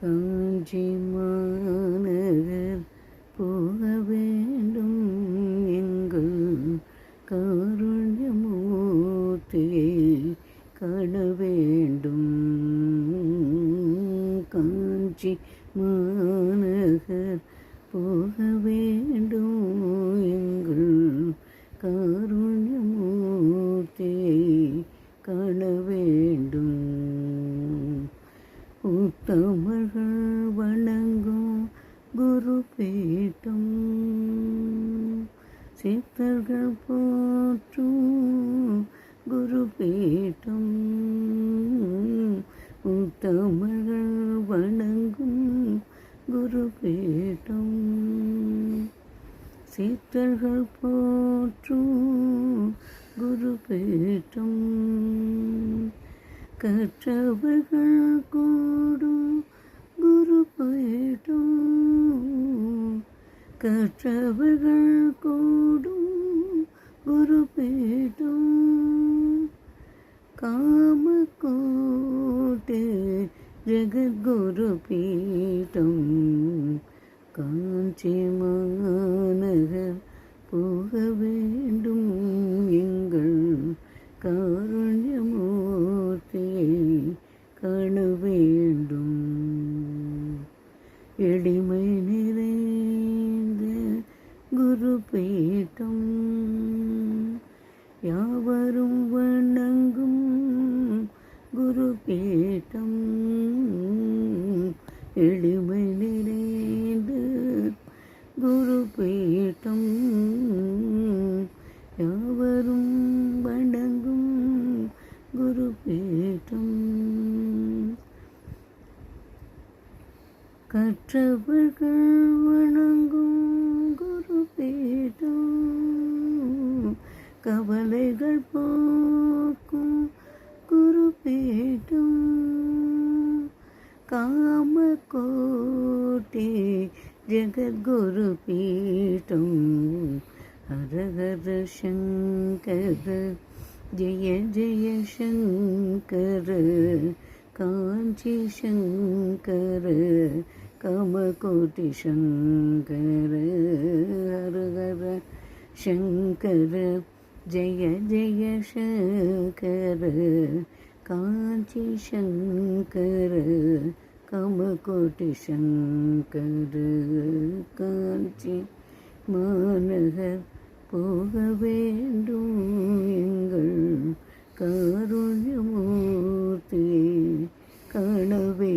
காஞ்சி மாநகர் போக வேண்டும் எங்கள் காருண்யமூர்த்தியை காண வேண்டும். காஞ்சி மாநகர் போக வேண்டும் எங்கள் காருண்யமூர்த்தியை காண வேண்டும். உத்தமர்கள் வணங்கும் குரு பீட்டம், சித்தர்கள் போற்றும் குரு பீட்டம். உத்தமர்கள் வணங்கும் குரு பீட்டம், சித்தர்கள் போற்றும் குரு பீட்டம். கற்றவர்கள் கூடும் குரு பீட்டம், கற்றவர்கள் கூடும் குரு பீட்டம். காமகோட்டி ஜெகத்குரு பீட்டம், காஞ்சி மாநகர் போக வேண்டும் எங்கள் காருண்யமூர்த்தியை காண வேண்டும். எளிமை நிறைந்த குரு பீட்டம், யாவரும் வணங்கும் குரு பீட்டம். எளிமை நிறைந்த குரு பீட்டம், யாவரும் வணங்கும் குரு பீட்டம். கற்றவர்கள் வணங்கும் குரு பீட்டம், கவலைகள் போக்கும் குரு பீட்டம். காமகோட்டி ஜெகத்குரு பீட்டம். ஹர ஹர சங்கர ஜெய ஜெய சங்கர, காஞ்சி சங்கர காமகோட்டி சங்கர. ஹர ஹர சங்கர ஜெய ஜெய சங்கர, காஞ்சி சங்கர காமகோட்டி சங்கர. காஞ்சி மாநகர் போக வேண்டும் எங்கள் காருண்யமூர்த்தியை காண வேண்டும்.